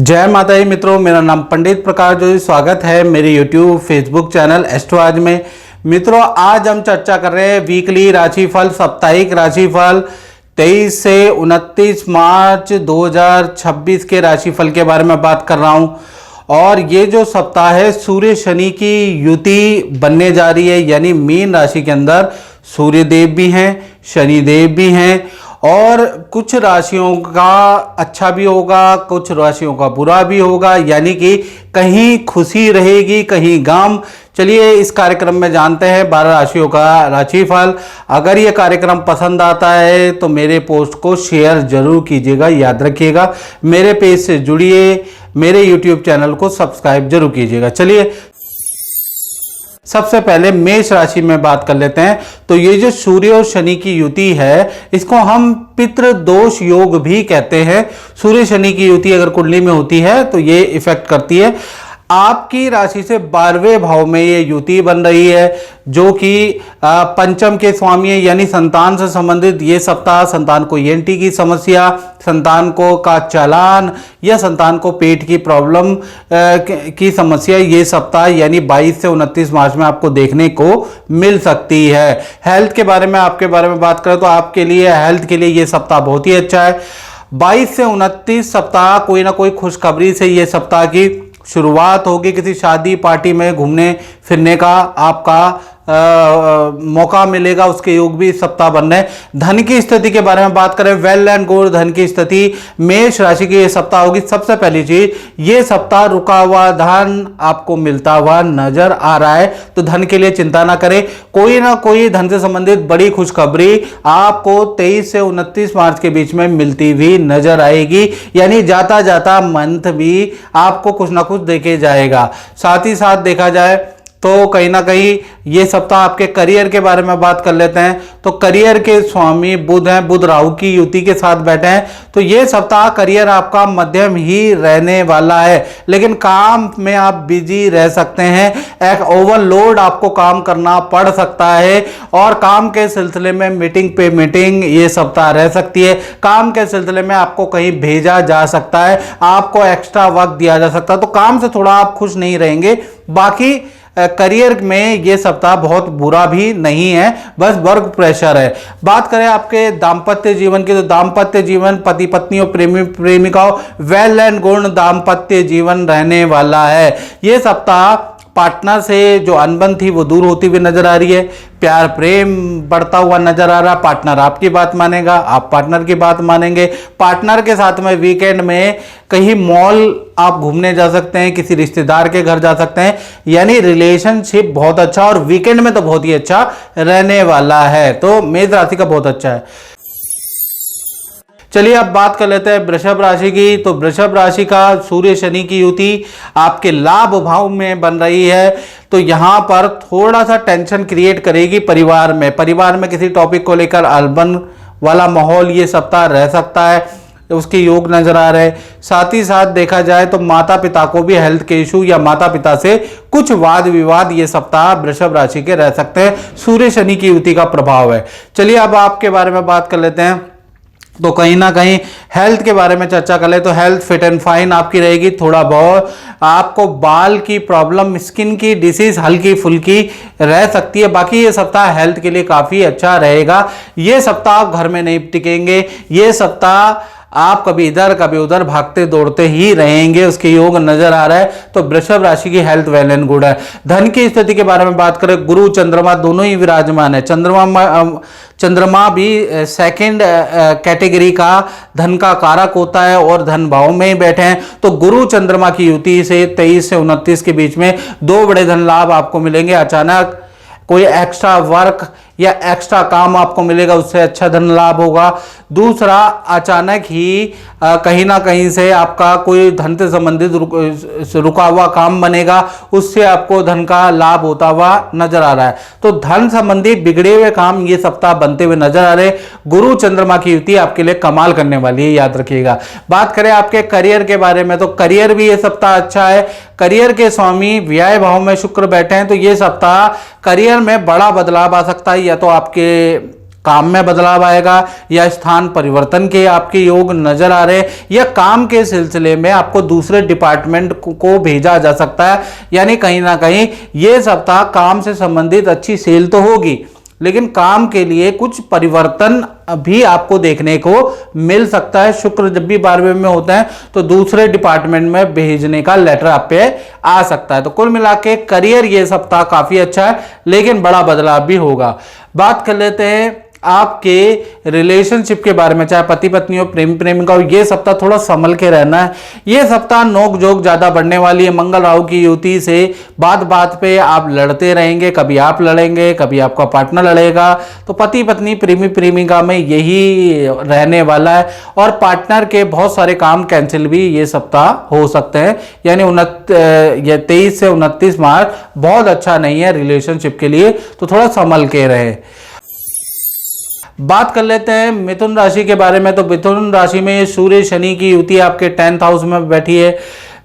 जय माता दी मित्रों, मेरा नाम पंडित प्रकाश जोशी। स्वागत है मेरे यूट्यूब फेसबुक चैनल एस्ट्रो आज में। मित्रों, आज हम चर्चा कर रहे हैं वीकली राशिफल, साप्ताहिक राशिफल 23 से 29 मार्च 2026 के राशिफल के बारे में बात कर रहा हूं। और ये जो सप्ताह है, सूर्य शनि की युति बनने जा रही है, यानी मीन राशि के अंदर सूर्य देव भी हैं, शनि देव भी हैं। और कुछ राशियों का अच्छा भी होगा, कुछ राशियों का बुरा भी होगा, यानी कि कहीं खुशी रहेगी, कहीं गम। चलिए इस कार्यक्रम में जानते हैं 12 राशियों का राशिफल। अगर ये कार्यक्रम पसंद आता है तो मेरे पोस्ट को शेयर जरूर कीजिएगा, याद रखिएगा। मेरे पेज से जुड़िए, मेरे यूट्यूब चैनल को सब्सक्राइब जरूर कीजिएगा। चलिए सबसे पहले मेष राशि में बात कर लेते हैं। तो ये जो सूर्य और शनि की युति है, इसको हम पितृ दोष योग भी कहते हैं। सूर्य शनि की युति अगर कुंडली में होती है तो ये इफेक्ट करती है। आपकी राशि से 12वें भाव में ये युति बन रही है, जो कि पंचम के स्वामी है, यानी संतान से संबंधित ये सप्ताह संतान को ईएनटी की समस्या, संतान को का चालान या संतान को पेट की प्रॉब्लम की समस्या ये सप्ताह यानी 22 से 29 मार्च में आपको देखने को मिल सकती है। हेल्थ के बारे में बात करें तो आपके लिए हेल्थ के लिए ये सप्ताह बहुत ही अच्छा है। 22 से 29 सप्ताह कोई ना कोई खुशखबरी से ये सप्ताह की शुरुआत होगी। किसी शादी पार्टी में घूमने फिरने का आपका मौका मिलेगा, उसके योग भी इस सप्ताह बन रहे हैं। धन की स्थिति के बारे में बात करें, वेल एंड गुड धन की स्थिति मेष राशि की ये सप्ताह होगी। सबसे पहली चीज, ये सप्ताह रुका हुआ धन आपको मिलता हुआ नजर आ रहा है, तो धन के लिए चिंता ना करें। कोई ना कोई धन से संबंधित बड़ी खुशखबरी आपको 23 से 29 मार्च के बीच में मिलती हुई नजर आएगी, यानी जाता जाता मंथ भी आपको कुछ ना कुछ देके जाएगा। साथ ही साथ देखा जाए तो कहीं ना कहीं ये सप्ताह आपके करियर के बारे में बात कर लेते हैं। तो करियर के स्वामी बुध हैं, बुध राहु की युति के साथ बैठे हैं, तो ये सप्ताह करियर आपका मध्यम ही रहने वाला है, लेकिन काम में आप बिजी रह सकते हैं। एक ओवरलोड आपको काम करना पड़ सकता है और काम के सिलसिले में मीटिंग पे मीटिंग ये सप्ताह रह सकती है। काम के सिलसिले में आपको कहीं भेजा जा सकता है, आपको एक्स्ट्रा वक्त दिया जा सकता है, तो काम से थोड़ा आप खुश नहीं रहेंगे। बाकी करियर में ये सप्ताह बहुत बुरा भी नहीं है, बस वर्क प्रेशर है। बात करें आपके दाम्पत्य जीवन की, तो दाम्पत्य जीवन पति पत्नी और प्रेमी प्रेमिकाओं वेल एंड गुड दाम्पत्य जीवन रहने वाला है। ये सप्ताह पार्टनर से जो अनबन थी वो दूर होती हुई नजर आ रही है, प्यार प्रेम बढ़ता हुआ नजर आ रहा। पार्टनर आपकी बात मानेगा, आप पार्टनर की बात मानेंगे। पार्टनर के साथ में वीकेंड में कहीं मॉल आप घूमने जा सकते हैं, किसी रिश्तेदार के घर जा सकते हैं, यानी रिलेशनशिप बहुत अच्छा और वीकेंड में तो बहुत ही अच्छा रहने वाला है। तो मेष राशि का बहुत अच्छा है। चलिए अब बात कर लेते हैं वृषभ राशि की। तो वृषभ राशि का सूर्य शनि की युति आपके लाभ भाव में बन रही है, तो यहां पर थोड़ा सा टेंशन क्रिएट करेगी परिवार में किसी टॉपिक को लेकर अनबन वाला माहौल ये सप्ताह रह सकता है, उसके योग नजर आ रहे हैं। साथ ही साथ देखा जाए तो माता पिता को भी हेल्थ के इशू या माता पिता से कुछ वाद विवाद ये सप्ताह वृषभ राशि के रह सकते हैं। सूर्य शनि की युति का प्रभाव है। चलिए अब आपके बारे में बात कर लेते हैं। तो कहीं ना कहीं हेल्थ के बारे में चर्चा कर ले तो हेल्थ फिट एंड फाइन आपकी रहेगी। थोड़ा बहुत आपको बाल की प्रॉब्लम, स्किन की डिसीज हल्की फुल्की रह सकती है। बाकी ये सप्ताह हेल्थ के लिए काफी अच्छा रहेगा। ये सप्ताह आप घर में नहीं टिकेंगे, ये सप्ताह आप कभी इधर कभी उधर भागते दौड़ते ही रहेंगे, उसके योग नजर आ रहा है। तो वृषभ राशि की हेल्थ वेल एंड गुड है। धन की स्थिति के बारे में बात करें, गुरु चंद्रमा दोनों ही विराजमान है। चंद्रमा भी सेकंड कैटेगरी का धन का कारक होता है और धन भाव में ही बैठे हैं। तो गुरु चंद्रमा की युति से 23 से 29 के बीच में 2 बड़े धन लाभ आपको मिलेंगे। अचानक कोई एक्स्ट्रा वर्क या एक्स्ट्रा काम आपको मिलेगा, उससे अच्छा धन लाभ होगा। दूसरा, अचानक ही कहीं ना कहीं से आपका कोई धन से संबंधित रुका हुआ काम बनेगा, उससे आपको धन का लाभ होता हुआ नजर आ रहा है। तो धन संबंधी बिगड़े हुए काम ये सप्ताह बनते हुए नजर आ रहे। गुरु चंद्रमा की युति आपके लिए कमाल करने वाली है, याद रखिएगा। बात करें आपके करियर के बारे में, तो करियर भी ये सप्ताह अच्छा है। करियर के स्वामी व्यय भाव में शुक्र बैठे हैं, तो ये सप्ताह करियर में बड़ा बदलाव आ सकता है। या तो आपके काम में बदलाव आएगा, या स्थान परिवर्तन के आपके योग नजर आ रहे हैं, या काम के सिलसिले में आपको दूसरे डिपार्टमेंट को भेजा जा सकता है। यानी कहीं ना कहीं ये सप्ताह काम से संबंधित अच्छी सेल तो होगी, लेकिन काम के लिए कुछ परिवर्तन भी आपको देखने को मिल सकता है। शुक्र जब भी 12वें में होता है तो दूसरे डिपार्टमेंट में भेजने का लेटर आप पे आ सकता है। तो कुल मिला के करियर ये सप्ताह काफी अच्छा है, लेकिन बड़ा बदलाव भी होगा। बात कर लेते हैं आपके रिलेशनशिप के बारे में, चाहे पति पत्नी हो, प्रेमी प्रेमिका हो, ये सप्ताह थोड़ा संभल के रहना है। ये सप्ताह नोक झोंक ज्यादा बढ़ने वाली है। मंगल राहु की युति से बात बात पे आप लड़ते रहेंगे, कभी आप लड़ेंगे, कभी आपका पार्टनर लड़ेगा। तो पति पत्नी प्रेमी प्रेमिका में यही रहने वाला है, और पार्टनर के बहुत सारे काम कैंसिल भी ये सप्ताह हो सकते हैं। यानी 23 से 29 मार्च बहुत अच्छा नहीं है रिलेशनशिप के लिए, तो थोड़ा संभल के रहे। बात कर लेते हैं मिथुन राशि के बारे में। तो मिथुन राशि में सूर्य शनि की युति आपके 10th हाउस में बैठी है।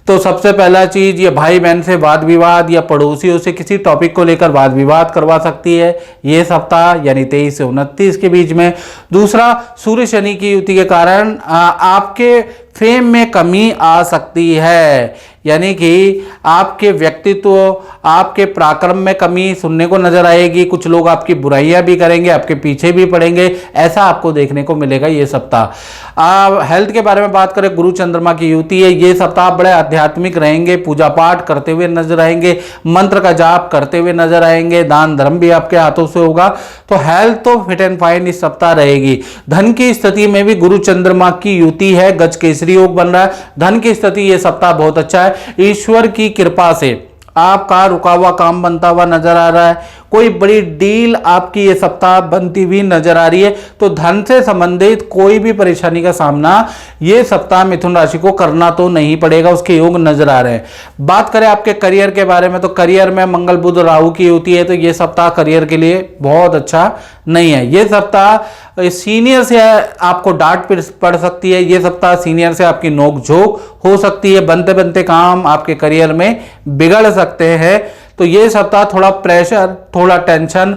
तो सबसे पहला चीज, ये भाई बहन से वाद विवाद या पड़ोसियों से किसी टॉपिक को लेकर वाद विवाद करवा सकती है ये सप्ताह, यानी 23 से 29 के बीच में। दूसरा, सूर्य शनि की युति के कारण आपके फेम में कमी आ सकती है, यानी कि आपके व्यक्तित्व, आपके पराक्रम में कमी सुनने को नजर आएगी। कुछ लोग आपकी बुराइयां भी करेंगे, आपके पीछे भी पड़ेंगे, ऐसा आपको देखने को मिलेगा ये सप्ताह। हेल्थ के बारे में बात करें, गुरु चंद्रमा की युति है। ये सप्ताह बड़े आध्यात्मिक रहेंगे, पूजा पाठ करते हुए नजर आएंगे, मंत्र का जाप करते हुए नजर आएंगे, दान धर्म भी आपके हाथों से होगा। तो हेल्थ तो फिट एंड फाइन इस सप्ताह रहेगी। धन की स्थिति में भी गुरु चंद्रमा की युति है, गज केसरी योग बन रहा है। धन की स्थिति ये सप्ताह बहुत अच्छा है। ईश्वर की कृपा से आपका रुका हुआ काम बनता हुआ नजर आ रहा है। कोई बड़ी डील आपकी ये सप्ताह बनती हुई नजर आ रही है। तो धन से संबंधित कोई भी परेशानी का सामना ये सप्ताह मिथुन राशि को करना तो नहीं पड़ेगा, उसके योग नजर आ रहे हैं। बात करें आपके करियर के बारे में, तो करियर में मंगल बुध राहु की युति है। तो ये सप्ताह करियर के लिए बहुत अच्छा नहीं है। ये सप्ताह सीनियर से आपको डांट पड़ सकती है। ये सप्ताह सीनियर से आपकी नोकझोंक हो सकती है। बनते बनते काम आपके करियर में बिगड़ सकते हैं। तो ये सप्ताह थोड़ा प्रेशर, थोड़ा टेंशन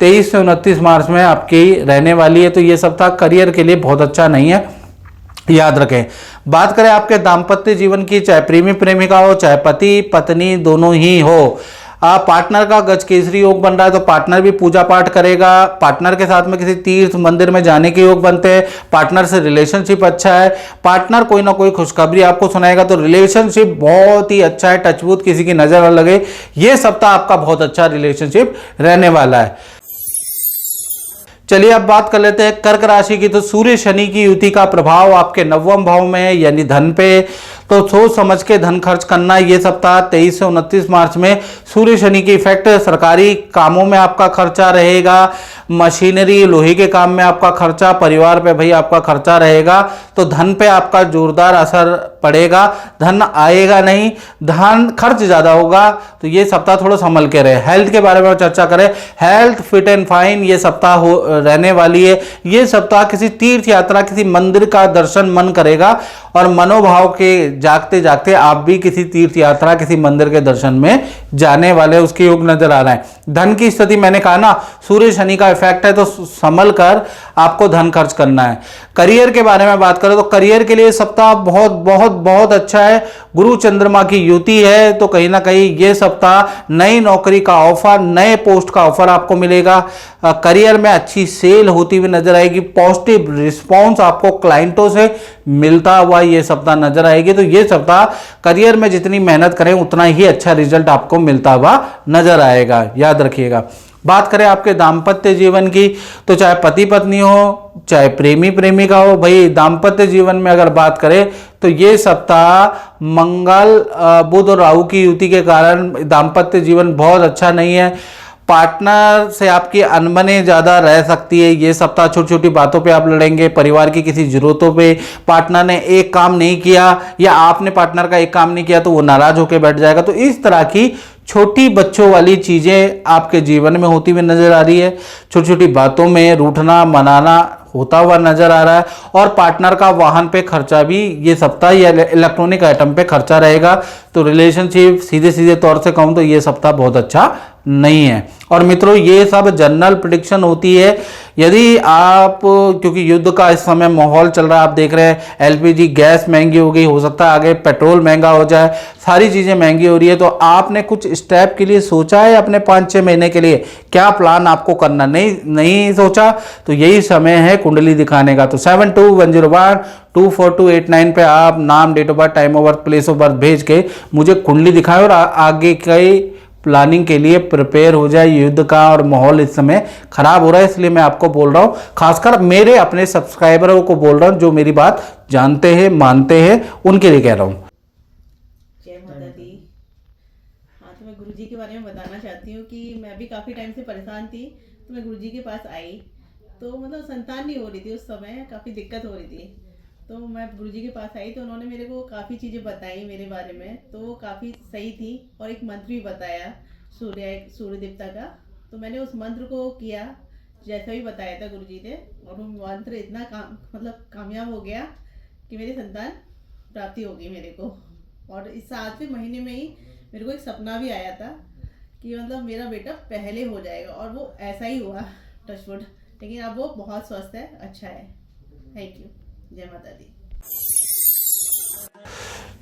23 से 29 मार्च में आपकी रहने वाली है। तो ये सप्ताह करियर के लिए बहुत अच्छा नहीं है, याद रखें। बात करें आपके दाम्पत्य जीवन की, चाहे प्रेमी प्रेमिका हो, चाहे पति पत्नी दोनों ही हो, पार्टनर का गज केसरी योग बन रहा है। तो पार्टनर भी पूजा पाठ करेगा, पार्टनर के साथ में किसी तीर्थ मंदिर में जाने के योग बनते हैं। पार्टनर से रिलेशनशिप अच्छा है, पार्टनर कोई ना कोई खुशखबरी आपको सुनाएगा। तो रिलेशनशिप बहुत ही अच्छा है, टचवुड किसी की नजर न लगे। ये सप्ताह आपका बहुत अच्छा रिलेशनशिप रहने वाला है। चलिए अब बात कर लेते हैं कर्क राशि की। तो सूर्य शनि की युति का प्रभाव आपके 9वें भाव में है, यानी धन पे। तो सोच समझ के धन खर्च करना ये सप्ताह 23 से 29 मार्च में। सूर्य शनि की इफेक्ट सरकारी कामों में आपका खर्चा रहेगा, मशीनरी लोहे के काम में आपका खर्चा, परिवार पे भाई आपका खर्चा रहेगा। तो धन पे आपका जोरदार असर पड़ेगा, धन आएगा नहीं, धन खर्च ज्यादा होगा। तो ये सप्ताह थोड़ा संभल के रहे। हेल्थ के बारे में चर्चा करें, हेल्थ फिट एंड फाइन ये सप्ताह रहने वाली है। ये सप्ताह किसी तीर्थ यात्रा, किसी मंदिर का दर्शन मन करेगा, और मनोभाव के जागते जागते आप भी किसी तीर्थ यात्रा, किसी मंदिर के दर्शन में जाने वाले, उसके योग नजर आ रहा है। धन की स्थिति मैंने कहा ना, सूर्य शनि का इफेक्ट है, तो संभल कर आपको धन खर्च करना है। करियर के बारे में बात करें तो करियर के लिए सप्ताह बहुत बहुत बहुत अच्छा है। गुरु चंद्रमा की युति है, तो कहीं ना कहीं ये सप्ताह नई नौकरी का ऑफर, नए पोस्ट का ऑफर आपको मिलेगा। करियर में अच्छी सेल होती हुई नजर आएगी। पॉजिटिव रिस्पॉन्स आपको क्लाइंटों से मिलता हुआ ये सप्ताह नजर आएगी। तो ये सप्ताह करियर में जितनी मेहनत करें उतना ही अच्छा रिजल्ट आपको मिलता हुआ नजर आएगा, याद रखिएगा। बात करें आपके दाम्पत्य जीवन की, तो चाहे पति पत्नी हो, चाहे प्रेमी प्रेमिका हो, भाई दाम्पत्य जीवन में अगर बात करें तो ये सप्ताह मंगल बुध और राहु की युति के कारण दाम्पत्य जीवन बहुत अच्छा नहीं है। पार्टनर से आपकी अनबने ज्यादा रह सकती है। ये सप्ताह छोटी छोटी बातों पे आप लड़ेंगे, परिवार की किसी जरूरतों पे। पार्टनर ने एक काम नहीं किया या आपने पार्टनर का एक काम नहीं किया तो वो नाराज होकर बैठ जाएगा। तो इस तरह की छोटी बच्चों वाली चीजें आपके जीवन में होती हुई नजर आ रही है। छोटी छोटी बातों में रूठना मनाना होता हुआ नजर आ रहा है। और पार्टनर का वाहन पे खर्चा भी ये सप्ताह या इलेक्ट्रॉनिक आइटम पे खर्चा रहेगा। तो रिलेशनशिप सीधे सीधे तौर से कहूँ तो ये सप्ताह बहुत अच्छा नहीं है। और मित्रों ये सब जनरल प्रेडिक्शन होती है। यदि आप, क्योंकि युद्ध का इस समय माहौल चल रहा है, आप देख रहे हैं एलपीजी गैस महंगी हो गई, हो सकता है आगे पेट्रोल महंगा हो जाए, सारी चीज़ें महंगी हो रही है, तो आपने कुछ स्टेप के लिए सोचा है अपने 5-6 महीने के लिए, क्या प्लान आपको करना, नहीं सोचा, तो यही समय है कुंडली दिखाने का। तो 7210124289 पे आप नाम, date of birth, time of birth, place of birth भेज के मुझे कुंडली दिखाएं और आगे के प्लानिंग के लिए प्रिपेयर हो जाए। युद्ध का और माहौल इस समय खराब हो रहा है, इसलिए मैं आपको बोल रहा हूँ, खासकर मेरे अपने सब्सक्राइबरों को बोल रहा हूँ जो मेरी बात जानते हैं, मानते हैं, उनके लिए कह रहा हूँ। जय माता दी। हाँ, तो मैं गुरुजी के बारे में बताना चाहती हूँ कि मैं भी काफ़ी टाइम से परेशान थी, तो मैं गुरुजी के पास आई, तो मतलब संतान नहीं हो रही थी, उस समय काफ़ी दिक्कत हो रही थी। तो मैं गुरुजी के पास आई तो उन्होंने मेरे को काफ़ी चीज़ें बताई मेरे बारे में, तो वो काफ़ी सही थी। और एक मंत्र भी बताया सूर्य देवता का, तो मैंने उस मंत्र को किया जैसा भी बताया था गुरुजी ने, और वो मंत्र इतना कामयाब हो गया कि मेरी संतान प्राप्ति हो गई मेरे को। और इस 7वें महीने में ही मेरे को एक सपना भी आया था कि मतलब मेरा बेटा पहले हो जाएगा, और वो ऐसा ही हुआ, टचवुड। लेकिन अब वो बहुत स्वस्थ है, अच्छा है। Thank you. जय माता दी।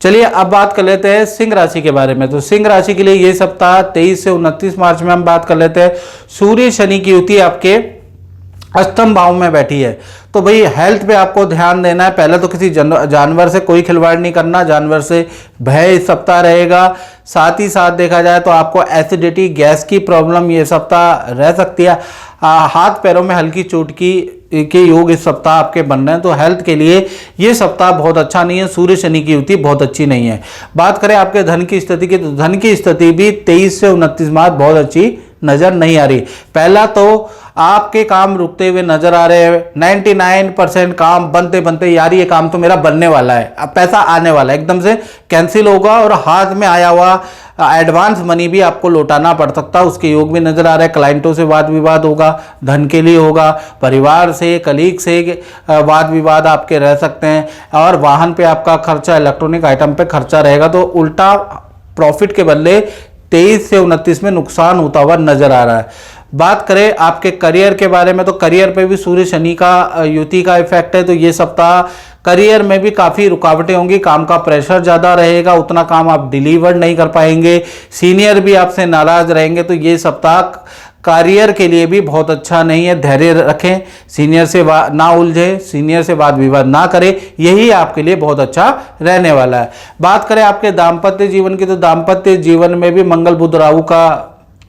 चलिए अब बात कर लेते हैं सिंह राशि के बारे में। तो सिंह राशि के लिए ये सप्ताह 23 से 29 मार्च में हम बात कर लेते हैं। सूर्य शनि की युति आपके अष्टम भाव में बैठी है, तो भाई हेल्थ पे आपको ध्यान देना है। पहले तो किसी जानवर से कोई खिलवाड़ नहीं करना, जानवर से भय इस सप्ताह रहेगा। साथ ही साथ देखा जाए तो आपको एसिडिटी, गैस की प्रॉब्लम ये सप्ताह रह सकती है। हाथ पैरों में हल्की चोट के योग इस सप्ताह आपके बन रहे हैं, तो हेल्थ के लिए ये सप्ताह बहुत अच्छा नहीं है। सूर्य शनि की युति बहुत अच्छी नहीं है। बात करें आपके धन की स्थिति की, तो धन की स्थिति भी 23 से 29 मार्च बहुत अच्छी नजर नहीं आ रही। पहला तो आपके काम रुकते हुए नजर आ रहे हैं, 99% काम बनते बनते यार ये काम तो मेरा बनने वाला है, अब पैसा आने वाला है, एकदम से कैंसिल होगा और हाथ में आया हुआ एडवांस मनी भी आपको लौटाना पड़ सकता है, उसके योग भी नजर आ रहे हैं। क्लाइंटों से वाद विवाद होगा, धन के लिए होगा, परिवार से, कलीग से वाद विवाद आपके रह सकते हैं, और वाहन पे आपका खर्चा, इलेक्ट्रॉनिक आइटम पे खर्चा रहेगा, तो उल्टा प्रॉफिट के बदले 23 से 29 में नुकसान होता हुआ नजर आ रहा है। बात करें आपके करियर के बारे में, तो करियर पे भी सूर्य शनि का युति का इफेक्ट है, तो ये सप्ताह करियर में भी काफ़ी रुकावटें होंगी, काम का प्रेशर ज़्यादा रहेगा, उतना काम आप डिलीवर नहीं कर पाएंगे, सीनियर भी आपसे नाराज रहेंगे, तो ये सप्ताह करियर के लिए भी बहुत अच्छा नहीं है। धैर्य रखें, सीनियर से ना उलझे, सीनियर से वाद विवाद ना करें, यही आपके लिए बहुत अच्छा रहने वाला है। बात करें आपके दाम्पत्य जीवन की, तो दाम्पत्य जीवन में भी मंगल बुध राहु का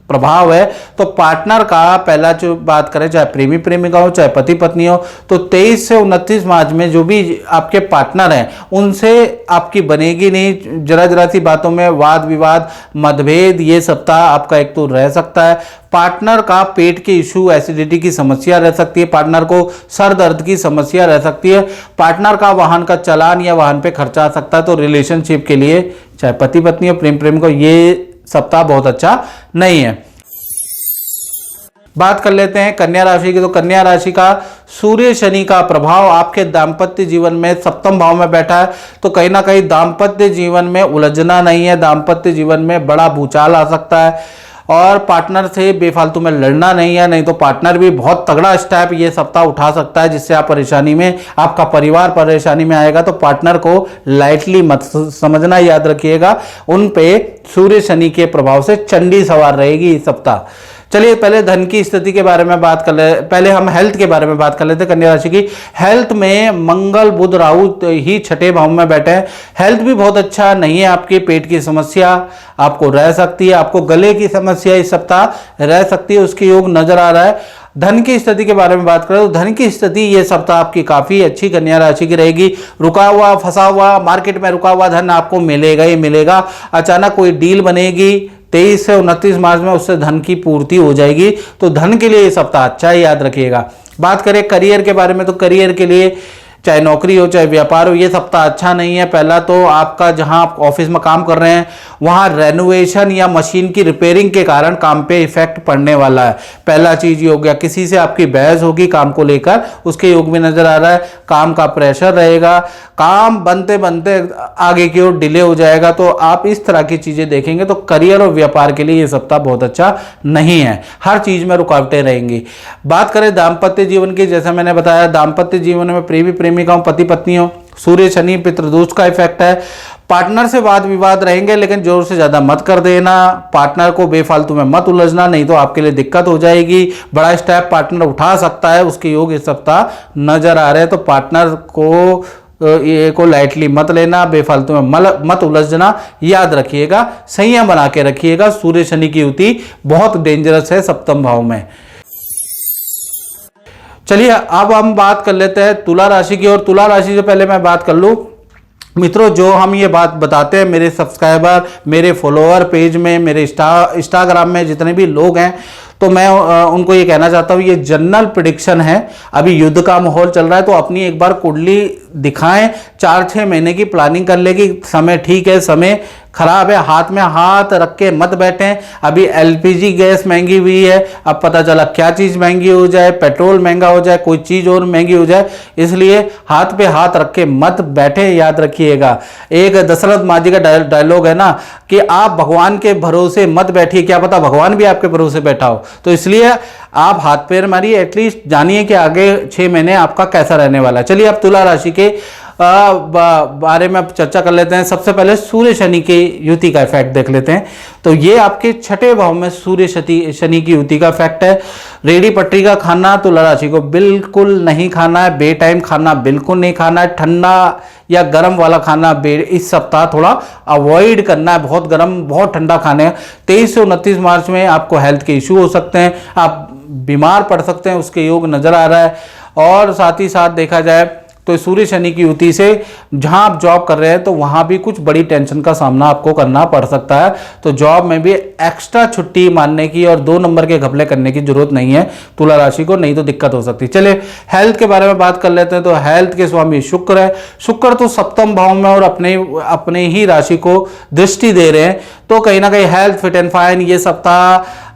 प्रभाव है, तो पार्टनर का पहला जो बात करें, चाहे प्रेमी प्रेमिका हो, चाहे पति पत्नी हो, तो 23 से 29 मार्च में जो भी आपके पार्टनर हैं उनसे आपकी बनेगी नहीं, जरा सी बातों में वाद विवाद, मतभेद, ये सप्ताह आपका एक तो रह सकता है। पार्टनर का पेट के इशू, एसिडिटी की समस्या रह सकती है, पार्टनर को सर दर्द की समस्या रह सकती है, पार्टनर का वाहन का चालान या वाहन पे खर्चा आ सकता है। तो रिलेशनशिप के लिए, चाहे पति पत्नी हो, प्रेम प्रेमिका, ये सप्ताह बहुत अच्छा नहीं है। बात कर लेते हैं कन्या राशि की, तो कन्या राशि का सूर्य शनि का प्रभाव आपके दाम्पत्य जीवन में सप्तम भाव में बैठा है, तो कहीं ना कहीं दाम्पत्य जीवन में उलझना नहीं है, दाम्पत्य जीवन में बड़ा भूचाल आ सकता है, और पार्टनर से बेफालतू में लड़ना नहीं है, नहीं तो पार्टनर भी बहुत तगड़ा स्टेप ये सप्ताह उठा सकता है जिससे आप परेशानी में, आपका परिवार परेशानी में आएगा। तो पार्टनर को लाइटली मत समझना, याद रखिएगा, उन पे सूर्य शनि के प्रभाव से चंडी सवार रहेगी इस सप्ताह। चलिए पहले धन की स्थिति के बारे में बात कर ले, पहले हम हेल्थ के बारे में बात कर लेते हैं। कन्या राशि की हेल्थ में मंगल बुध राहु ही छठे भाव में बैठे हैं, हेल्थ भी बहुत अच्छा नहीं है, आपके पेट की समस्या आपको रह सकती है, आपको गले की समस्या इस सप्ताह रह सकती है, उसके योग नजर आ रहा है। धन की स्थिति के बारे में बात करें, तो धन की स्थिति ये सप्ताह आपकी काफी अच्छी कन्या राशि की रहेगी। रुका हुआ, फंसा हुआ, मार्केट में रुका हुआ धन आपको मिलेगा ही मिलेगा। अचानक कोई डील बनेगी, 23 से 29 मार्च में उससे धन की पूर्ति हो जाएगी, तो धन के लिए ये सप्ताह अच्छा है, याद रखिएगा। बात करें करियर के बारे में, तो करियर के लिए चाहे नौकरी हो चाहे व्यापार हो, ये सप्ताह अच्छा नहीं है। पहला तो आपका जहां आप ऑफिस में काम कर रहे हैं वहां रेनोवेशन या मशीन की रिपेयरिंग के कारण काम पे इफेक्ट पड़ने वाला है। पहला चीज ये हो गया। किसी से आपकी बहस होगी काम को लेकर, उसके योग में नजर आ रहा है। काम का प्रेशर रहेगा, काम बनते बनते आगे की ओर डिले हो जाएगा। तो आप इस तरह की चीजें देखेंगे तो करियर और व्यापार के लिए ये सप्ताह बहुत अच्छा नहीं है। हर चीज में रुकावटें रहेंगी। बात करें दाम्पत्य जीवन की, जैसा मैंने बताया दाम्पत्य जीवन में प्रेमी प्रेमिकाओं पति पत्नियों सूर्य शनि पितृदोष का इफेक्ट है। पार्टनर से वाद विवाद रहेंगे, लेकिन जोर से ज्यादा मत कर देना। पार्टनर को बेफालतू में मत उलझना, नहीं तो आपके लिए दिक्कत हो जाएगी। बड़ा स्टेप पार्टनर उठा सकता है, उसके योग इस सप्ताह नजर आ रहे हैं। तो पार्टनर को लाइटली मत लेना, बेफालतू में मत उलझना। याद रखिएगा, संयम बना के रखिएगा। सूर्य शनि की युति बहुत डेंजरस है सप्तम भाव में। चलिए अब हम बात कर लेते हैं तुला राशि की। और तुला राशि से पहले मैं बात कर लूं मित्रों, जो हम ये बात बताते हैं मेरे सब्सक्राइबर, मेरे फॉलोअर पेज में, मेरे इंस्टाग्राम में जितने भी लोग हैं, तो मैं उनको ये कहना चाहता हूँ ये जनरल प्रिडिक्शन है। अभी युद्ध का माहौल चल रहा है, तो अपनी एक बार कुंडली दिखाएं। 4-6 महीने की प्लानिंग कर ले कि समय ठीक है, समय खराब है, हाथ में हाथ रख के मत बैठें। अभी एलपीजी गैस महंगी हुई है, अब पता चला क्या चीज़ महंगी हो जाए, पेट्रोल महंगा हो जाए, कोई चीज़ और महंगी हो जाए, इसलिए हाथ पे हाथ रख के मत बैठे। याद रखिएगा, एक दशरथ माँ जी का डायलॉग है ना कि आप भगवान के भरोसे मत बैठिए, क्या पता भगवान भी आपके भरोसे बैठा हो। तो इसलिए आप हाथ पैर मारिए, एटलीस्ट जानिए कि आगे 6 महीने आपका कैसा रहने वाला है। चलिए अब तुला राशि के बारे में चर्चा कर लेते हैं। सबसे पहले सूर्य शनि की युति का इफेक्ट देख लेते हैं। तो ये आपके 6ठे भाव में सूर्य शनि की युति का इफेक्ट है। रेडी पटरी का खाना तुला राशि को बिल्कुल नहीं खाना है, बे टाइम खाना बिल्कुल नहीं खाना है। ठंडा या गर्म वाला खाना इस सप्ताह थोड़ा अवॉइड करना है। बहुत गर्म बहुत ठंडा खाने। 23 से 29 मार्च में आपको हेल्थ के इशू हो सकते हैं, आप बीमार पड़ सकते हैं, उसके योग नजर आ रहा है। और साथ ही साथ देखा जाए तो सूर्य शनि की युति से जहां आप जॉब कर रहे हैं तो वहां भी कुछ बड़ी टेंशन का सामना आपको करना पड़ सकता है। तो जॉब में भी एक्स्ट्रा छुट्टी मानने की और 2 नंबर के घपले करने की जरूरत नहीं है तुला राशि को, नहीं तो दिक्कत हो सकती है। चलिए हेल्थ के बारे में बात कर लेते हैं। तो हेल्थ के स्वामी शुक्र है। शुक्र तो सप्तम भाव में और अपने ही राशि को दृष्टि दे रहे हैं, तो कहीं ना कहीं हेल्थ फिट एंड फाइन। ये सप्ताह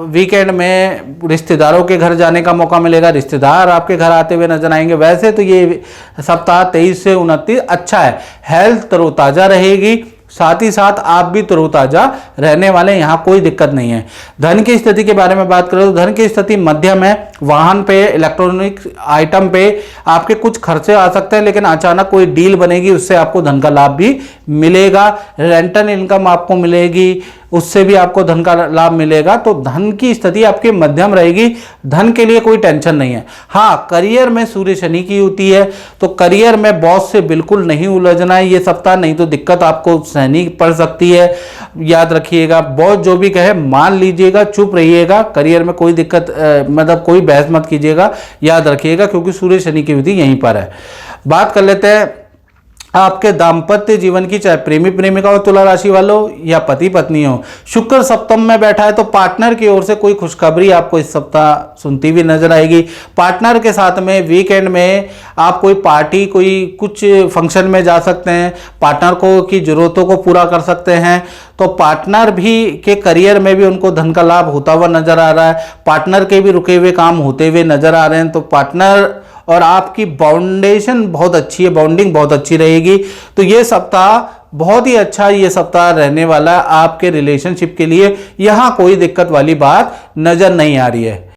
वीकेंड में रिश्तेदारों के घर जाने का मौका मिलेगा, रिश्तेदार आपके घर आते हुए नजर आएंगे। वैसे तो ये सप्ताह 23 से 29 अच्छा है, हेल्थ तरोताजा रहेगी, साथ ही साथ आप भी तरोताजा रहने वाले, यहाँ कोई दिक्कत नहीं है। धन की स्थिति के बारे में बात करें तो धन की स्थिति मध्यम है। वाहन पे, इलेक्ट्रॉनिक आइटम पे आपके कुछ खर्चे आ सकते हैं, लेकिन अचानक कोई डील बनेगी, उससे आपको धन का लाभ भी मिलेगा। रेंटल इनकम आपको मिलेगी, उससे भी आपको धन का लाभ मिलेगा। तो धन की स्थिति आपकी मध्यम रहेगी, धन के लिए कोई टेंशन नहीं है। हाँ, करियर में सूर्य शनि की युति है, तो करियर में बॉस से बिल्कुल नहीं उलझना है ये सप्ताह, नहीं तो दिक्कत आपको सहनी पड़ सकती है। याद रखिएगा, बॉस जो भी कहे मान लीजिएगा, चुप रहिएगा। करियर में कोई दिक्कत मतलब कोई बहस मत कीजिएगा, याद रखिएगा, क्योंकि सूर्य शनि की युति यहीं पर है। बात कर लेते हैं आपके दाम्पत्य जीवन की, चाहे प्रेमी प्रेमिका हो तुला राशि वालों या पति पत्नी हो। शुक्र सप्तम में बैठा है, तो पार्टनर की ओर से कोई खुशखबरी आपको इस सप्ताह सुनती हुई नजर आएगी। पार्टनर के साथ में वीकेंड में आप कोई पार्टी, कोई कुछ फंक्शन में जा सकते हैं, पार्टनर को की जरूरतों को पूरा कर सकते हैं। तो पार्टनर भी के करियर में भी उनको धन का लाभ होता हुआ नजर आ रहा है, पार्टनर के भी रुके हुए काम होते हुए नजर आ रहे हैं। तो पार्टनर और आपकी बाउंडेशन बहुत अच्छी है, बाउंडिंग बहुत अच्छी रहेगी। तो ये सप्ताह बहुत ही अच्छा ये सप्ताह रहने वाला है आपके रिलेशनशिप के लिए, यहां कोई दिक्कत वाली बात नजर नहीं आ रही है।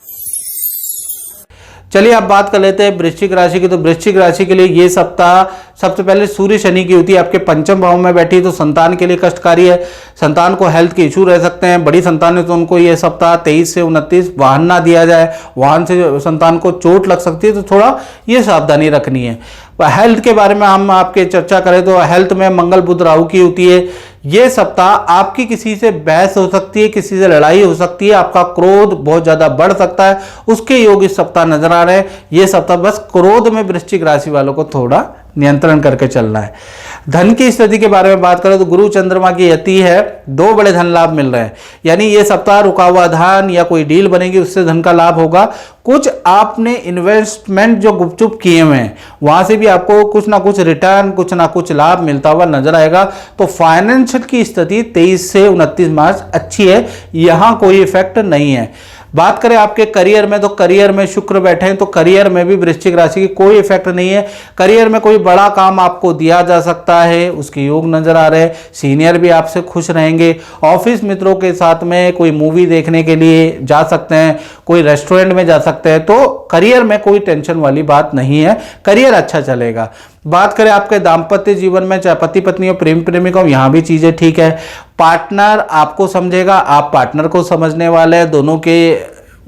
चलिए अब बात कर लेते हैं वृश्चिक राशि की। तो वृश्चिक राशि के लिए ये सप्ताह सबसे पहले सूर्य शनि की युति आपके पंचम भाव में बैठी, तो संतान के लिए कष्टकारी है। संतान को हेल्थ के इशू रह सकते हैं, बड़ी संतान है तो उनको ये सप्ताह 23 से 29 वाहन ना दिया जाए, वाहन से संतान को चोट लग सकती है, तो थोड़ा ये सावधानी रखनी है। हेल्थ के बारे में हम आपके चर्चा करें तो हेल्थ में मंगल बुध राहु की युति है। ये सप्ताह आपकी किसी से बहस हो सकती है, किसी से लड़ाई हो सकती है, आपका क्रोध बहुत ज्यादा बढ़ सकता है, उसके योग इस सप्ताह नजर आ रहे हैं। ये सप्ताह बस क्रोध में वृश्चिक राशि वालों को थोड़ा नियंत्रण करके चलना है। धन की स्थिति के बारे में बात करें तो गुरु चंद्रमा की यति है, 2 बड़े धन लाभ मिल रहे हैं, यानी ये सप्ताह रुका हुआ धन या कोई डील बनेगी उससे धन का लाभ होगा। कुछ आपने इन्वेस्टमेंट जो गुपचुप किए हुए हैं वहां से भी आपको कुछ ना कुछ रिटर्न, कुछ ना कुछ लाभ मिलता हुआ नजर आएगा। तो फाइनेंशियल की स्थिति 23 से 29 मार्च अच्छी है, यहां कोई इफेक्ट नहीं है। बात करें आपके करियर में तो करियर में शुक्र बैठे हैं, तो करियर में भी वृश्चिक राशि की कोई इफेक्ट नहीं है। करियर में कोई बड़ा काम आपको दिया जा सकता है, उसके योग नजर आ रहे हैं। सीनियर भी आपसे खुश रहेंगे। ऑफिस मित्रों के साथ में कोई मूवी देखने के लिए जा सकते हैं, कोई रेस्टोरेंट में जा सकते हैं। तो करियर में कोई टेंशन वाली बात नहीं है, करियर अच्छा चलेगा। बात करें आपके दाम्पत्य जीवन में, चाहे पति पत्नी हो, प्रेम प्रेमिका हो, यहां भी चीजें ठीक है। पार्टनर आपको समझेगा, आप पार्टनर को समझने वाले हैं। दोनों के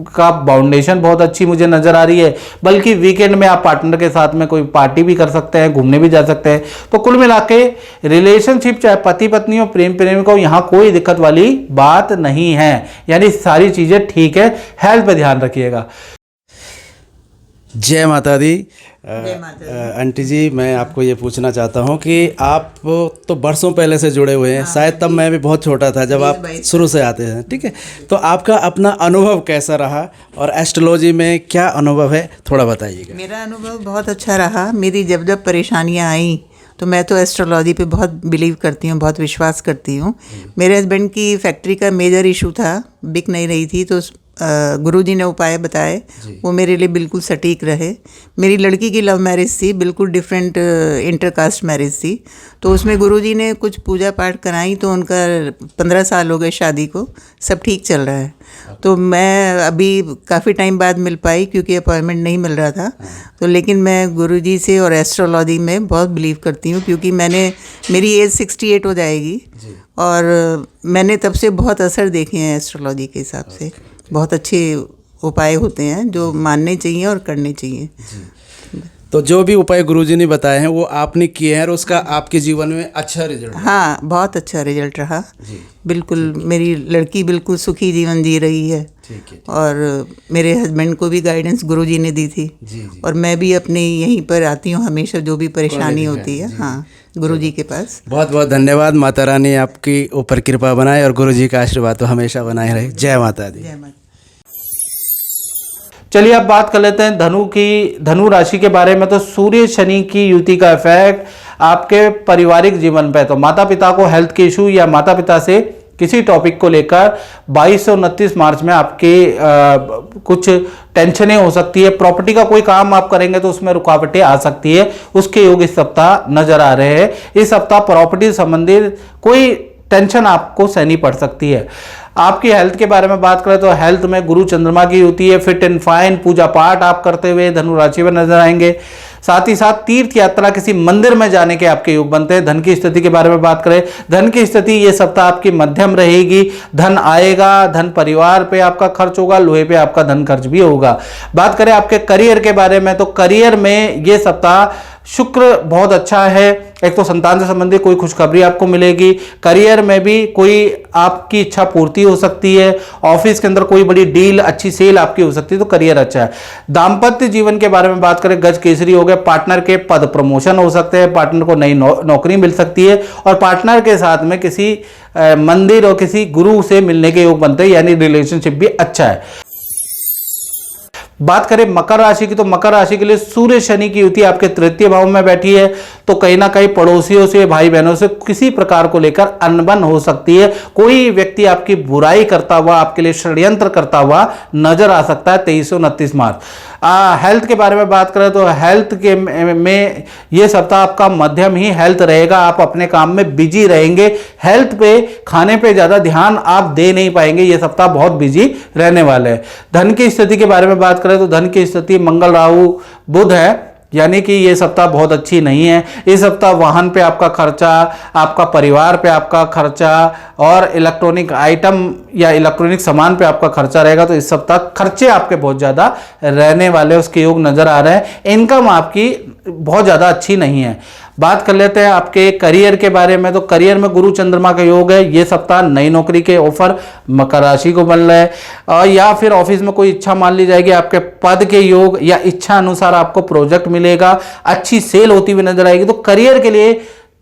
का बाउंडेशन बहुत अच्छी मुझे नजर आ रही है। बल्कि वीकेंड में आप पार्टनर के साथ में कोई पार्टी भी कर सकते हैं, घूमने भी जा सकते हैं। तो कुल मिला के रिलेशनशिप, चाहे पति पत्नी हो, प्रेम प्रेमिका हो, यहां कोई दिक्कत वाली बात नहीं है, यानी सारी चीजें ठीक है। हेल्थ पे ध्यान रखिएगा। जय माता दी। आंटी जी, मैं आपको ये पूछना चाहता हूँ कि आप तो बरसों पहले से जुड़े हुए हैं। शायद तब मैं भी बहुत छोटा था जब आप शुरू से आते हैं, ठीक है। तो आपका अपना अनुभव कैसा रहा और एस्ट्रोलॉजी में क्या अनुभव है, थोड़ा बताइएगा। मेरा अनुभव बहुत अच्छा रहा। मेरी जब जब परेशानियाँ आई तो मैं तो एस्ट्रोलॉजी पे बहुत बिलीव करती हूँ, बहुत विश्वास करती हूँ। मेरे हस्बैंड की फैक्ट्री का मेजर इशू था, बिक नहीं रही थी, तो गुरुजी ने उपाय बताए, वो मेरे लिए बिल्कुल सटीक रहे। मेरी लड़की की लव मैरिज थी, बिल्कुल डिफरेंट इंटरकास्ट मैरिज थी। तो उसमें गुरुजी ने कुछ पूजा पाठ कराई, तो उनका 15 साल हो गए शादी को, सब ठीक चल रहा है। तो मैं अभी काफ़ी टाइम बाद मिल पाई क्योंकि अपॉइंटमेंट नहीं मिल रहा था। तो लेकिन मैं गुरुजी से और एस्ट्रोलॉजी में बहुत बिलीव करती हूँ, क्योंकि मेरी एज 68 हो जाएगी और मैंने तब से बहुत असर देखे हैं एस्ट्रोलॉजी के हिसाब से। बहुत अच्छे उपाय होते हैं जो मानने चाहिए और करने चाहिए। तो जो भी उपाय गुरुजी ने बताए हैं वो आपने किए हैं और उसका आपके जीवन में अच्छा रिजल्ट? हाँ, बहुत अच्छा रिजल्ट रहा। बिल्कुल, मेरी लड़की बिल्कुल सुखी जीवन जी रही है। और मेरे हस्बैंड को भी गाइडेंस गुरुजी ने दी थी। और मैं भी अपने यहीं पर आती हूँ हमेशा, जो भी परेशानी होती है, हाँ, गुरुजी के पास। बहुत बहुत धन्यवाद। माता रानी आपकी ऊपर कृपा बनाए और गुरुजी का आशीर्वाद तो हमेशा बनाए रहे। जय माता दी। जय माता। चलिए अब बात कर लेते हैं धनु राशि के बारे में। तो सूर्य शनि की युति का इफेक्ट आपके पारिवारिक जीवन पे, तो माता पिता को हेल्थ के इशू या माता पिता से किसी टॉपिक को लेकर 22 से 29 मार्च में आपके कुछ टेंशनें हो सकती है। प्रॉपर्टी का कोई काम आप करेंगे तो उसमें रुकावटें आ सकती है, उसके योग इस सप्ताह नजर आ रहे हैं। इस सप्ताह प्रॉपर्टी संबंधित कोई टेंशन आपको सहनी पड़ सकती है। आपकी हेल्थ के बारे में बात करें तो हेल्थ में गुरु चंद्रमा की होती है, फिट एंड फाइन, पूजा पाठ आप करते हुए धनु राशि में नजर आएंगे। साथ ही साथ तीर्थ यात्रा किसी मंदिर में जाने के आपके योग बनते हैं। धन की स्थिति के बारे में बात करें, धन की स्थिति ये सप्ताह आपकी मध्यम रहेगी। धन आएगा, धन परिवार पे आपका खर्च होगा, लोहे पे आपका धन खर्च भी होगा। बात करें आपके करियर के बारे में तो करियर में ये सप्ताह शुक्र बहुत अच्छा है। एक तो संतान से संबंधित कोई खुशखबरी आपको मिलेगी। करियर में भी कोई आपकी इच्छा पूर्ति हो सकती है। ऑफिस के अंदर कोई बड़ी डील, अच्छी सेल आपकी हो सकती है, तो करियर अच्छा है। दाम्पत्य जीवन के बारे में बात करें, गज केसरी हो गया। पार्टनर के पद प्रमोशन हो सकते हैं, पार्टनर को नई नौकरी मिल सकती है और पार्टनर के साथ में किसी मंदिर और किसी गुरु से मिलने के योग बनते हैं, यानी रिलेशनशिप भी अच्छा है। बात करें मकर राशि की तो मकर राशि के लिए सूर्य शनि की युति आपके तृतीय भाव में बैठी है, तो कहीं ना कहीं पड़ोसियों से, भाई बहनों से किसी प्रकार को लेकर अनबन हो सकती है। कोई व्यक्ति आपकी बुराई करता हुआ, आपके लिए षड्यंत्र करता हुआ नजर आ सकता है 23 से 29 मार्च। हेल्थ के बारे में बात करें तो हेल्थ के में ये सप्ताह आपका मध्यम ही हेल्थ रहेगा। आप अपने काम में बिजी रहेंगे। हेल्थ पे, खाने पे ज्यादा ध्यान आप दे नहीं पाएंगे। ये सप्ताह बहुत बिजी रहने वाले हैं। धन की स्थिति के बारे में बात करें तो धन की स्थिति मंगल, राहु, बुध है, यानी कि ये सप्ताह बहुत अच्छी नहीं है। इस सप्ताह वाहन पे आपका खर्चा, आपका परिवार पे आपका खर्चा और इलेक्ट्रॉनिक आइटम या इलेक्ट्रॉनिक सामान पे आपका खर्चा रहेगा। तो इस सप्ताह खर्चे आपके बहुत ज़्यादा रहने वाले, उसके योग नज़र आ रहे हैं। इनकम आपकी बहुत ज़्यादा अच्छी नहीं है। बात कर लेते हैं आपके करियर के बारे में। तो करियर में गुरु चंद्रमा का योग है, ये सप्ताह नई नौकरी के ऑफर मकर राशि को बन रहे हैं, या फिर ऑफिस में कोई इच्छा मान ली जाएगी, आपके पद के योग या इच्छा अनुसार आपको प्रोजेक्ट मिलेगा, अच्छी सेल होती हुई नजर आएगी। तो करियर के लिए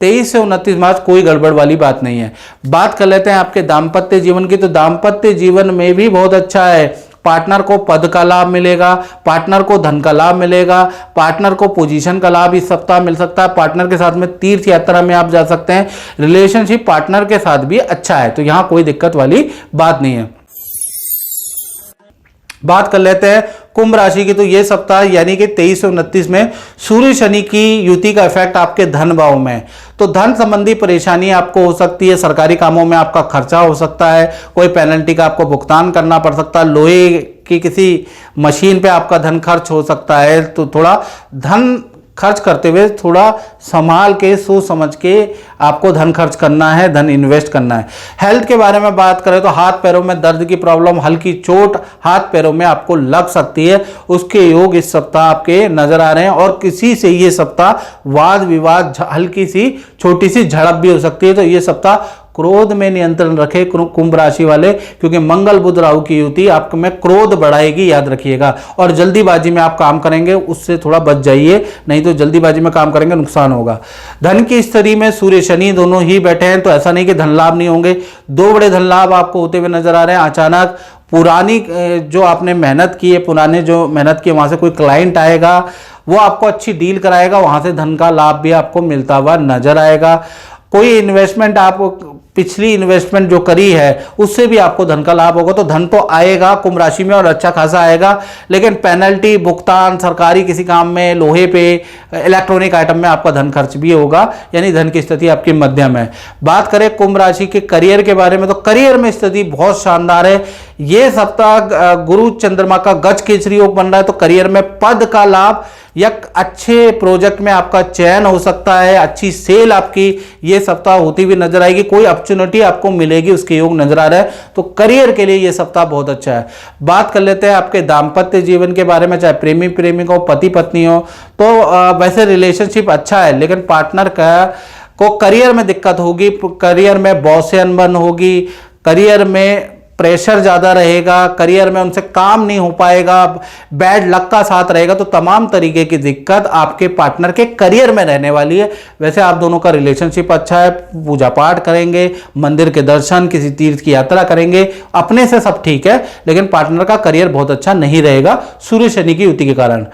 23 से 29 मार्च कोई गड़बड़ वाली बात नहीं है। बात कर लेते हैं आपके दाम्पत्य जीवन की। तो दाम्पत्य जीवन में भी बहुत अच्छा है। पार्टनर को पद का लाभ मिलेगा, पार्टनर को धन का लाभ मिलेगा, पार्टनर को पोजीशन का लाभ इस सप्ताह मिल सकता है। पार्टनर के साथ में तीर्थ यात्रा में आप जा सकते हैं। रिलेशनशिप पार्टनर के साथ भी अच्छा है, तो यहां कोई दिक्कत वाली बात नहीं है। बात कर लेते हैं कुंभ राशि की। तो ये सप्ताह यानी कि 23 से 29 में सूर्य शनि की युति का इफेक्ट आपके धन भाव में, तो धन संबंधी परेशानी आपको हो सकती है। सरकारी कामों में आपका खर्चा हो सकता है, कोई पेनल्टी का आपको भुगतान करना पड़ सकता है, लोहे की किसी मशीन पे आपका धन खर्च हो सकता है। तो थोड़ा धन खर्च करते हुए थोड़ा संभाल के सोच समझ के आपको धन खर्च करना है, धन इन्वेस्ट करना है। हेल्थ के बारे में बात करें तो हाथ पैरों में दर्द की प्रॉब्लम, हल्की चोट हाथ पैरों में आपको लग सकती है, उसके योग इस सप्ताह आपके नजर आ रहे हैं। और किसी से ये सप्ताह वाद विवाद, हल्की सी छोटी सी झड़प भी हो सकती है। तो ये सप्ताह क्रोध में नियंत्रण रखे कुंभ राशि वाले, क्योंकि मंगल बुध राहु की युति आपको में क्रोध बढ़ाएगी, याद रखिएगा। और जल्दीबाजी में आप काम करेंगे उससे थोड़ा बच जाइए, नहीं तो जल्दीबाजी में काम करेंगे नुकसान होगा। धन की स्थिति में सूर्य शनि दोनों ही बैठे हैं, तो ऐसा नहीं कि धन लाभ नहीं होंगे। 2 बड़े धन लाभ आपको होते हुए नजर आ रहे हैं। अचानक पुरानी जो आपने मेहनत की है, पुराने जो मेहनत की वहां से कोई क्लाइंट आएगा, वो आपको अच्छी डील कराएगा, वहां से धन का लाभ भी आपको मिलता हुआ नजर आएगा। कोई इन्वेस्टमेंट आप पिछली इन्वेस्टमेंट जो करी है उससे भी आपको धन का लाभ होगा। तो धन तो आएगा कुंभ राशि में और अच्छा खासा आएगा, लेकिन पेनल्टी भुगतान, सरकारी किसी काम में, लोहे पे, इलेक्ट्रॉनिक आइटम में आपका धन खर्च भी होगा, यानी धन की स्थिति आपकी मध्यम है। बात करें कुंभ राशि के करियर के बारे में, तो करियर में स्थिति बहुत शानदार है। ये सप्ताह गुरु चंद्रमा का गज केसरी योग बन रहा है, तो करियर में पद का लाभ या अच्छे प्रोजेक्ट में आपका चयन हो सकता है, अच्छी सेल आपकी ये सप्ताह होती हुई नजर आएगी, कोई अपॉर्चुनिटी आपको मिलेगी, उसके योग नजर आ रहा है। तो करियर के लिए ये सप्ताह बहुत अच्छा है। बात कर लेते हैं आपके दाम्पत्य जीवन के बारे में, चाहे प्रेमी प्रेमिक हो, पति पत्नी हो, तो वैसे रिलेशनशिप अच्छा है, लेकिन पार्टनर को करियर में दिक्कत होगी, करियर में बॉस से अनबन होगी, करियर में प्रेशर ज़्यादा रहेगा, करियर में उनसे काम नहीं हो पाएगा, बैड लक का साथ रहेगा। तो तमाम तरीके की दिक्कत आपके पार्टनर के करियर में रहने वाली है। वैसे आप दोनों का रिलेशनशिप अच्छा है, पूजा पाठ करेंगे, मंदिर के दर्शन, किसी तीर्थ की यात्रा करेंगे, अपने से सब ठीक है, लेकिन पार्टनर का करियर बहुत अच्छा नहीं रहेगा सूर्य शनि की युति के कारण।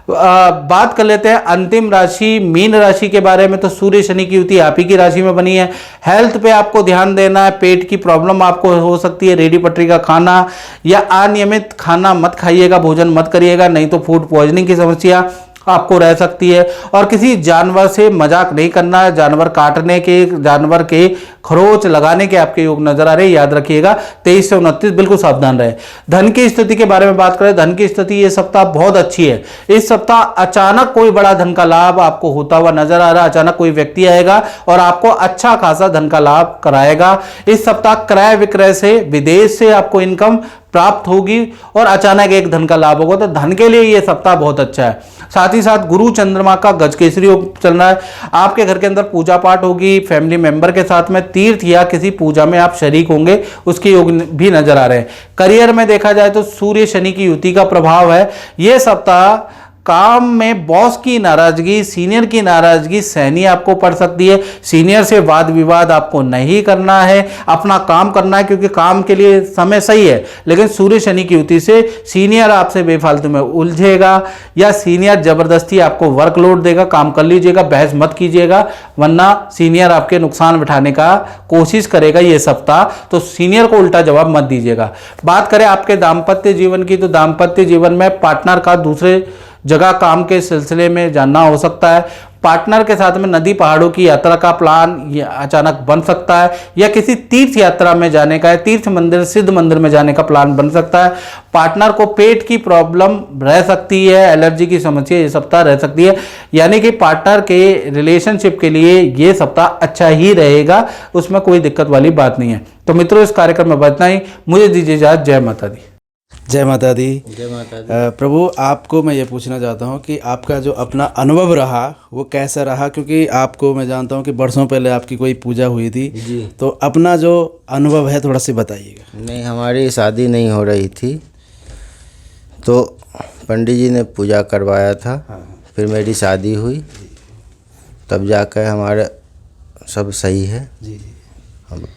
बात कर लेते हैं अंतिम राशि मीन राशि के बारे में। तो सूर्य शनि की युति आप ही की राशि में बनी है। हेल्थ पे आपको ध्यान देना है, पेट की प्रॉब्लम आपको हो सकती है, रेडी पटरी का खाना या अनियमित खाना मत खाइएगा, भोजन मत करिएगा, नहीं तो फूड पॉइजनिंग की समस्या आपको रह सकती है। और किसी जानवर से मजाक नहीं करना है, जानवर काटने के, जानवर के खरोच लगाने के आपके योग नजर आ रहे हैं, याद रखिएगा। 23 से 29 बिल्कुल सावधान रहे। धन की स्थिति के बारे में बात करें, धन की स्थिति ये सप्ताह बहुत अच्छी है। इस सप्ताह अचानक कोई बड़ा धन का लाभ आपको होता हुआ नजर आ रहा है, अचानक कोई व्यक्ति आएगा और आपको अच्छा खासा धन का लाभ कराएगा। इस सप्ताह क्रय विक्रय से, विदेश से आपको इनकम प्राप्त होगी और अचानक एक धन का लाभ होगा। तो धन के लिए ये सप्ताह बहुत अच्छा है। साथ ही साथ गुरु चंद्रमा का गजकेसरी योग चल रहा है। आपके घर के अंदर पूजा पाठ होगी, फैमिली मेंबर के साथ में तीर्थ या किसी पूजा में आप शरीक होंगे, उसके योग भी नजर आ रहे हैं। करियर में देखा जाए तो सूर्य शनि की युति का प्रभाव है। यह सप्ताह काम में बॉस की नाराजगी, सीनियर की नाराजगी सहनी आपको पड़ सकती है। सीनियर से वाद विवाद आपको नहीं करना है, अपना काम करना है, क्योंकि काम के लिए समय सही है। लेकिन सूर्य शनि की युति से सीनियर आपसे बेफालतू में उलझेगा या सीनियर जबरदस्ती आपको वर्कलोड देगा, काम कर लीजिएगा, बहस मत कीजिएगा, वरना सीनियर आपके नुकसान उठाने का कोशिश करेगा ये सप्ताह। तो सीनियर को उल्टा जवाब मत दीजिएगा। बात करें आपके दाम्पत्य जीवन की, तो दाम्पत्य जीवन में पार्टनर का दूसरे जगह काम के सिलसिले में जानना हो सकता है। पार्टनर के साथ में नदी पहाड़ों की यात्रा का प्लान अचानक बन सकता है, या किसी तीर्थ यात्रा में जाने का है, तीर्थ मंदिर, सिद्ध मंदिर में जाने का प्लान बन सकता है। पार्टनर को पेट की प्रॉब्लम रह सकती है, एलर्जी की समस्या ये सप्ताह रह सकती है। यानी कि पार्टनर के रिलेशनशिप के लिए ये सप्ताह अच्छा ही रहेगा, उसमें कोई दिक्कत वाली बात नहीं है। तो मित्रों, इस कार्यक्रम में बतना ही। मुझे दीजिए इजाजत। जय माता दी। जय माता दी। जय माता दी। प्रभु, आपको मैं ये पूछना चाहता हूँ कि आपका जो अपना अनुभव रहा वो कैसा रहा, क्योंकि आपको मैं जानता हूँ कि बरसों पहले आपकी कोई पूजा हुई थी जी। तो अपना जो अनुभव है थोड़ा सा बताइएगा। नहीं, हमारी शादी नहीं हो रही थी तो पंडित जी ने पूजा करवाया था। फिर मेरी शादी हुई, तब जाकर हमारा सब सही है। जी जी, अब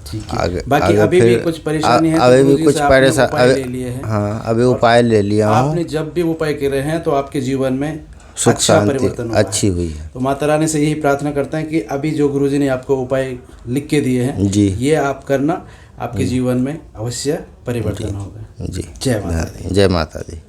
ठीक है। आगे बाकी आगे अभी भी फिर कुछ परेशानी है तो अभी भी गुरुजी कुछ से आपने परेशान उपाय ले लिए हैं। हाँ, अभी उपाय ले लिया हूँ। आपने जब भी उपाय करे हैं तो आपके जीवन में सुख अच्छा शांति परिवर्तन हुआ अच्छी है। हुई है। तो माता रानी से यही प्रार्थना करते हैं कि अभी जो गुरुजी ने आपको उपाय लिख के दिए हैं जी। ये आप करना, आपके जीवन में अवश्य परिवर्तन होगा। जी, जय माता दी। जय माता दी।